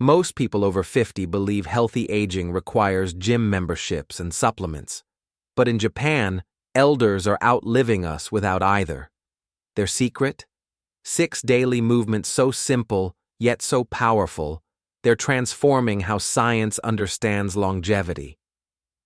Most people over 50 believe healthy aging requires gym memberships and supplements. But in Japan, elders are outliving us without either. Their secret? 6 daily movements so simple, yet so powerful, they're transforming how science understands longevity.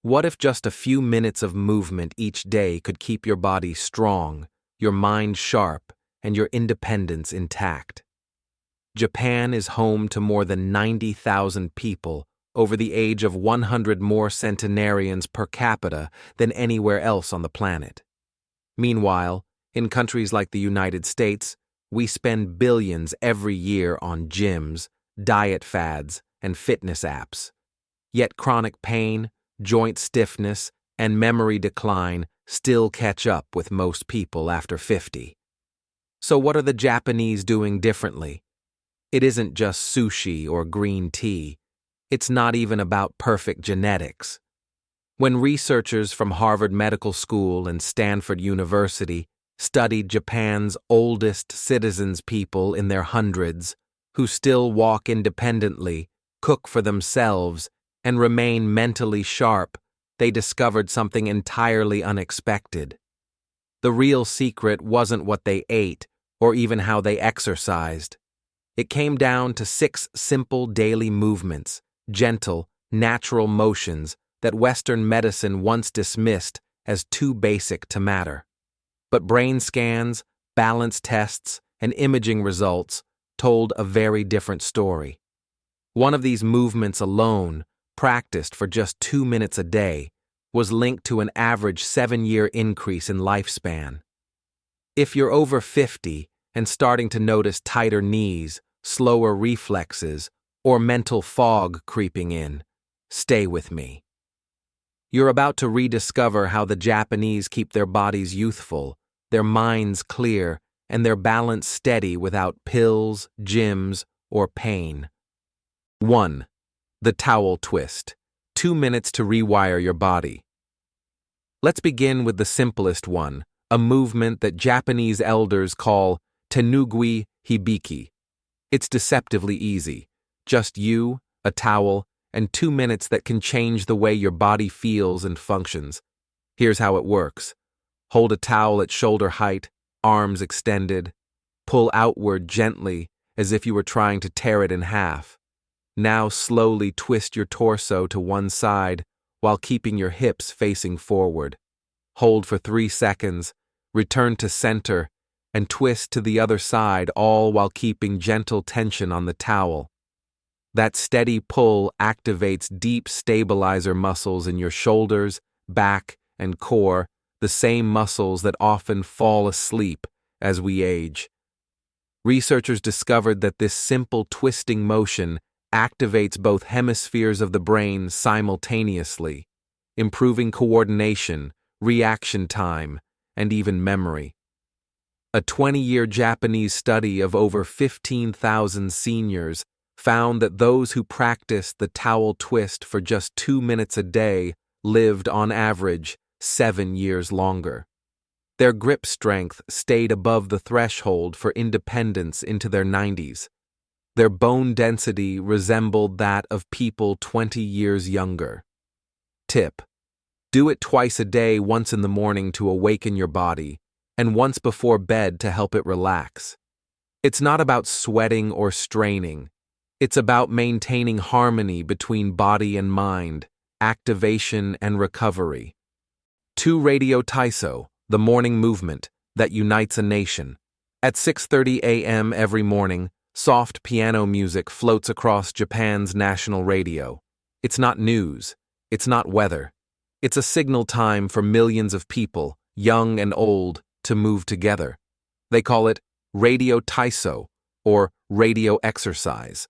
What if just a few minutes of movement each day could keep your body strong, your mind sharp, and your independence intact? Japan is home to more than 90,000 people, over the age of 100 more centenarians per capita than anywhere else on the planet. Meanwhile, in countries like the United States, we spend billions every year on gyms, diet fads, and fitness apps. Yet chronic pain, joint stiffness, and memory decline still catch up with most people after 50. So what are the Japanese doing differently? It isn't just sushi or green tea. It's not even about perfect genetics. When researchers from Harvard Medical School and Stanford University studied Japan's oldest citizens, people in their hundreds, who still walk independently, cook for themselves, and remain mentally sharp, they discovered something entirely unexpected. The real secret wasn't what they ate or even how they exercised. It came down to 6 simple daily movements, gentle, natural motions that Western medicine once dismissed as too basic to matter. But brain scans, balance tests, and imaging results told a very different story. One of these movements alone, practiced for just 2 minutes a day, was linked to an average 7-year increase in lifespan. If you're over 50 and starting to notice tighter knees, slower reflexes, or mental fog creeping in, stay with me. You're about to rediscover how the Japanese keep their bodies youthful, their minds clear, and their balance steady without pills, gyms, or pain. 1. The towel twist. 2 minutes to rewire your body. Let's begin with the simplest one, a movement that Japanese elders call tenugui hibiki. It's deceptively easy. Just you, a towel, and 2 minutes that can change the way your body feels and functions. Here's how it works. Hold a towel at shoulder height, arms extended. Pull outward gently, as if you were trying to tear it in half. Now slowly twist your torso to one side while keeping your hips facing forward. Hold for 3 seconds, return to center, and twist to the other side, all while keeping gentle tension on the towel. That steady pull activates deep stabilizer muscles in your shoulders, back, and core, the same muscles that often fall asleep as we age. Researchers discovered that this simple twisting motion activates both hemispheres of the brain simultaneously, improving coordination, reaction time, and even memory. A 20-year Japanese study of over 15,000 seniors found that those who practiced the towel twist for just 2 minutes a day lived on average 7 years longer. Their grip strength stayed above the threshold for independence into their 90s. Their bone density resembled that of people 20 years younger. Tip: do it twice a day, once in the morning to awaken your body, and once before bed to help it relax. It's not about sweating or straining. It's about maintaining harmony between body and mind, activation and recovery. 2. Radio Taiso, the morning movement that unites a nation. At 6:30 a.m. every morning, soft piano music floats across Japan's national radio. It's not news. It's not weather. It's a signal time for millions of people, young and old, to move together. They call it Radio Taiso, or radio exercise.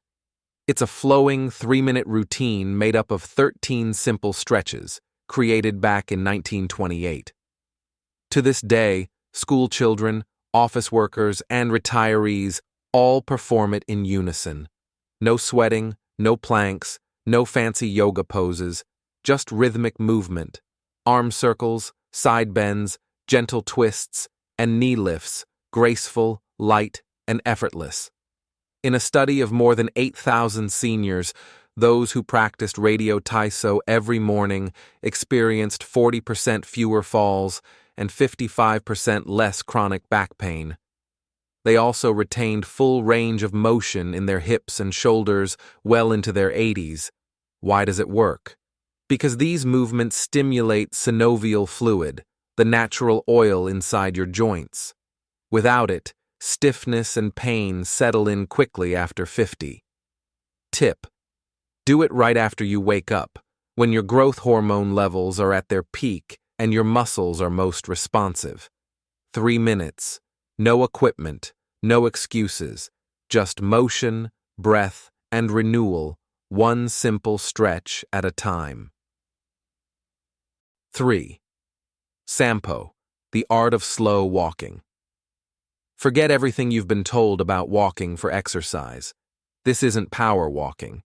It's a flowing 3-minute routine made up of 13 simple stretches, created back in 1928. To this day, school children, office workers, and retirees all perform it in unison. No sweating, no planks, no fancy yoga poses, just rhythmic movement, arm circles, side bends, gentle twists, and knee lifts, graceful, light, and effortless. In a study of more than 8,000 seniors, those who practiced radio Taiso every morning experienced 40% fewer falls and 55% less chronic back pain. They also retained full range of motion in their hips and shoulders well into their 80s. Why does it work? Because these movements stimulate synovial fluid, the natural oil inside your joints. Without it, stiffness and pain settle in quickly after 50. Tip: do it right after you wake up, when your growth hormone levels are at their peak and your muscles are most responsive. 3 minutes. No equipment, no excuses, just motion, breath, and renewal, one simple stretch at a time. 3. Sampo, the art of slow walking. Forget everything you've been told about walking for exercise. This isn't power walking.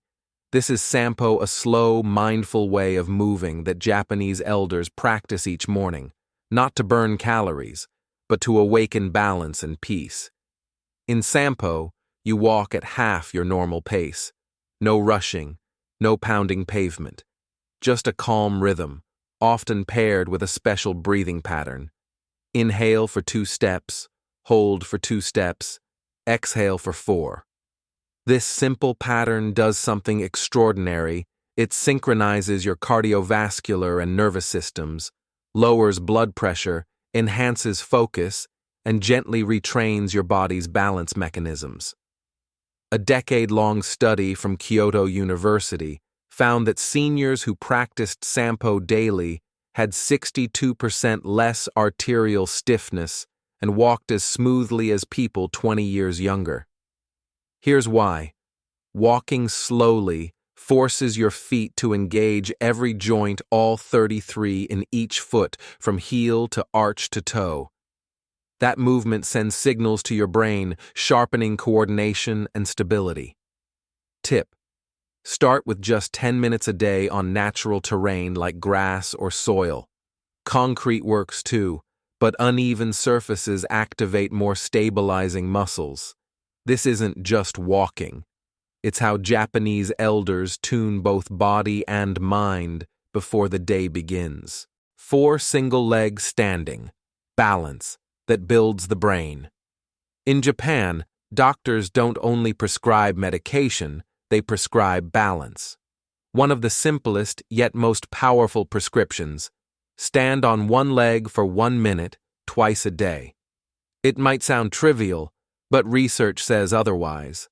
This is Sampo, a slow, mindful way of moving that Japanese elders practice each morning, not to burn calories, but to awaken balance and peace. In Sampo, you walk at half your normal pace. No rushing, no pounding pavement. Just a calm rhythm, often paired with a special breathing pattern. Inhale for 2 steps, hold for 2 steps, exhale for 4. This simple pattern does something extraordinary. It synchronizes your cardiovascular and nervous systems, lowers blood pressure, enhances focus, and gently retrains your body's balance mechanisms. A decade-long study from Kyoto University found that seniors who practiced Sampo daily had 62% less arterial stiffness and walked as smoothly as people 20 years younger. Here's why. Walking slowly forces your feet to engage every joint, all 33 in each foot, from heel to arch to toe. That movement sends signals to your brain, sharpening coordination and stability. Tip: start with just 10 minutes a day on natural terrain like grass or soil. Concrete works too, but uneven surfaces activate more stabilizing muscles. This isn't just walking. It's how Japanese elders tune both body and mind before the day begins. 4 single leg standing, balance, that builds the brain. In Japan, doctors don't only prescribe medication, they prescribe balance. One of the simplest yet most powerful prescriptions: stand on one leg for 1 minute, twice a day. It might sound trivial, but research says otherwise.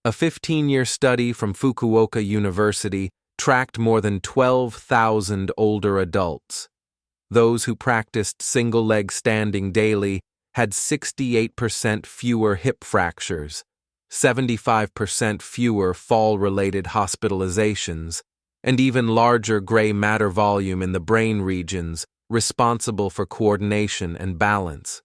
A 15-year study from Fukuoka University tracked more than 12,000 older adults. Those who practiced single-leg standing daily had 68% fewer hip fractures, 75% fewer fall-related hospitalizations, and even larger gray matter volume in the brain regions responsible for coordination and balance.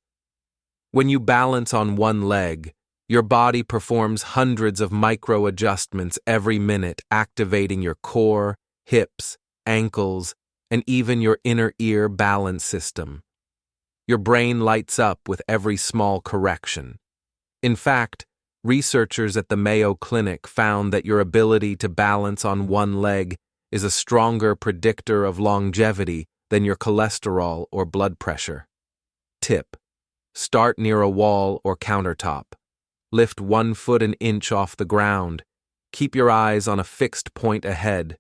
When you balance on one leg, your body performs hundreds of micro-adjustments every minute, activating your core, hips, ankles, and even your inner ear balance system. Your brain lights up with every small correction. In fact, researchers at the Mayo Clinic found that your ability to balance on one leg is a stronger predictor of longevity than your cholesterol or blood pressure. Tip: start near a wall or countertop. Lift 1 foot an inch off the ground. Keep your eyes on a fixed point ahead.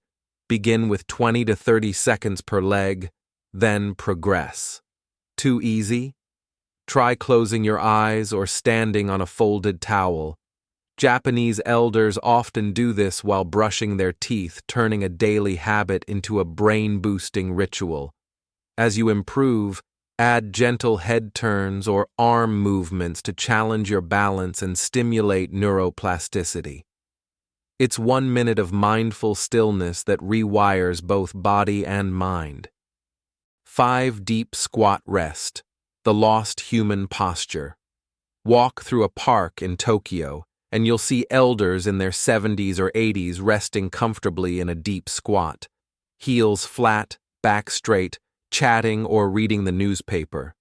Begin with 20 to 30 seconds per leg, then progress. Too easy? Try closing your eyes or standing on a folded towel. Japanese elders often do this while brushing their teeth, turning a daily habit into a brain-boosting ritual. As you improve, add gentle head turns or arm movements to challenge your balance and stimulate neuroplasticity. It's 1 minute of mindful stillness that rewires both body and mind. 5 deep squat rest, the lost human posture. Walk through a park in Tokyo, and you'll see elders in their 70s or 80s resting comfortably in a deep squat. Heels flat, back straight, chatting or reading the newspaper.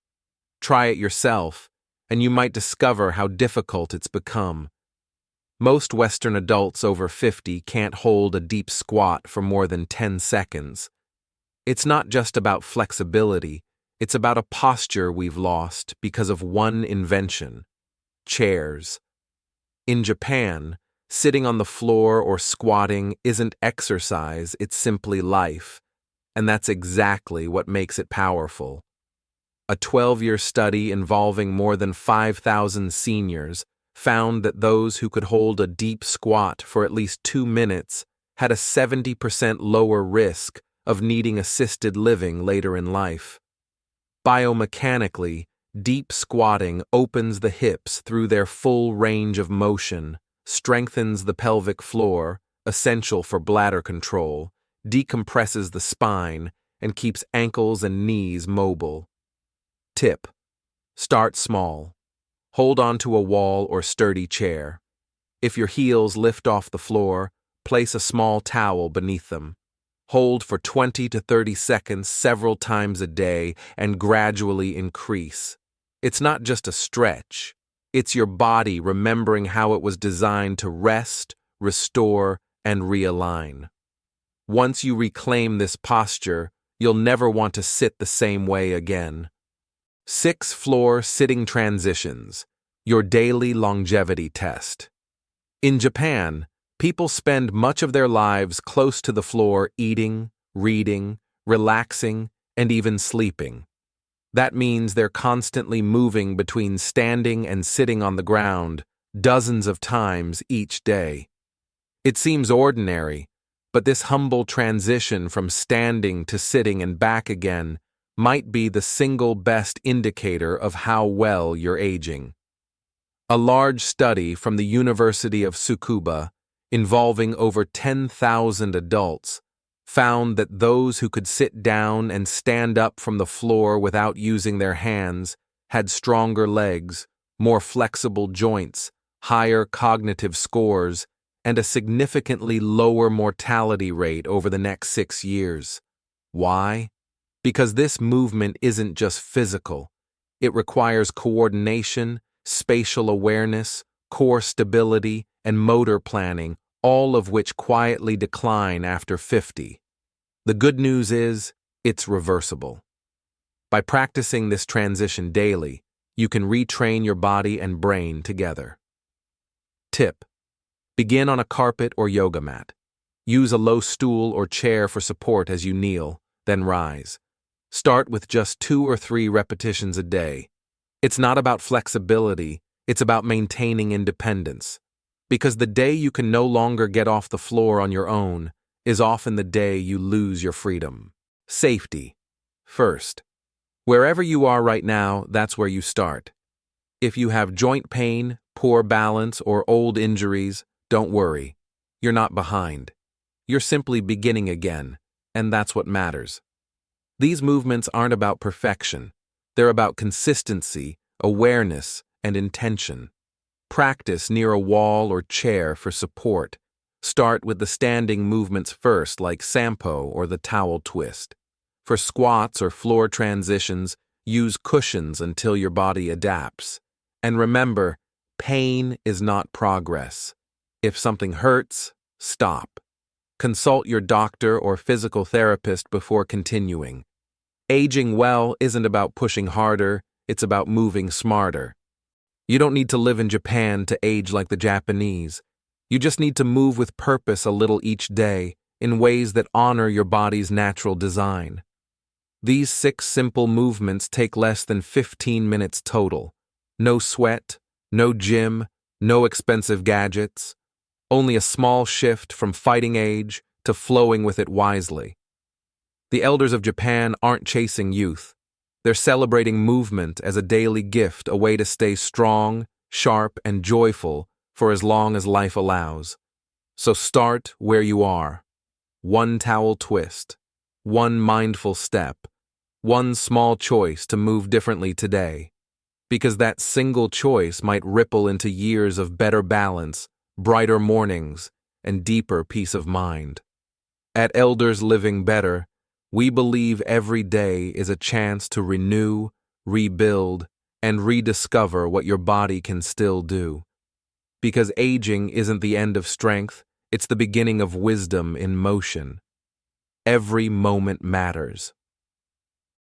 Try it yourself, and you might discover how difficult it's become. Most Western adults over 50 can't hold a deep squat for more than 10 seconds. It's not just about flexibility, it's about a posture we've lost because of one invention: chairs. In Japan, sitting on the floor or squatting isn't exercise, it's simply life, and that's exactly what makes it powerful. A 12-year study involving more than 5,000 seniors found that those who could hold a deep squat for at least 2 minutes had a 70% lower risk of needing assisted living later in life. Biomechanically, deep squatting opens the hips through their full range of motion, strengthens the pelvic floor, essential for bladder control, decompresses the spine, and keeps ankles and knees mobile. Tip: start small. Hold on to a wall or sturdy chair. If your heels lift off the floor, place a small towel beneath them. Hold for 20 to 30 seconds several times a day and gradually increase. It's not just a stretch. It's your body remembering how it was designed to rest, restore, and realign. Once you reclaim this posture, you'll never want to sit the same way again. 6 floor sitting transitions, your daily longevity test. In Japan, people spend much of their lives close to the floor eating, reading, relaxing, and even sleeping. That means they're constantly moving between standing and sitting on the ground dozens of times each day. It seems ordinary, but this humble transition from standing to sitting and back again might be the single best indicator of how well you're aging. A large study from the University of Tsukuba, involving over 10,000 adults, found that those who could sit down and stand up from the floor without using their hands had stronger legs, more flexible joints, higher cognitive scores, and a significantly lower mortality rate over the next 6 years. Why? Because this movement isn't just physical. It requires coordination, spatial awareness, core stability, and motor planning, all of which quietly decline after 50. The good news is, it's reversible. By practicing this transition daily, you can retrain your body and brain together. Tip: begin on a carpet or yoga mat. Use a low stool or chair for support as you kneel, then rise. Start with just 2 or 3 repetitions a day. It's not about flexibility, it's about maintaining independence. Because the day you can no longer get off the floor on your own is often the day you lose your freedom. Safety first. Wherever you are right now, that's where you start. If you have joint pain, poor balance, or old injuries, don't worry. You're not behind. You're simply beginning again, and that's what matters. These movements aren't about perfection. They're about consistency, awareness, and intention. Practice near a wall or chair for support. Start with the standing movements first, like Sampo or the towel twist. For squats or floor transitions, use cushions until your body adapts. And remember, pain is not progress. If something hurts, stop. Consult your doctor or physical therapist before continuing. Aging well isn't about pushing harder, it's about moving smarter. You don't need to live in Japan to age like the Japanese. You just need to move with purpose a little each day in ways that honor your body's natural design. These 6 simple movements take less than 15 minutes total. No sweat, no gym, no expensive gadgets. Only a small shift from fighting age to flowing with it wisely. The elders of Japan aren't chasing youth. They're celebrating movement as a daily gift, a way to stay strong, sharp, and joyful for as long as life allows. So start where you are. 1 towel twist, 1 mindful step, 1 small choice to move differently today. Because that single choice might ripple into years of better balance, brighter mornings, and deeper peace of mind. At Elders Living Better, we believe every day is a chance to renew, rebuild, and rediscover what your body can still do. Because aging isn't the end of strength, it's the beginning of wisdom in motion. Every moment matters.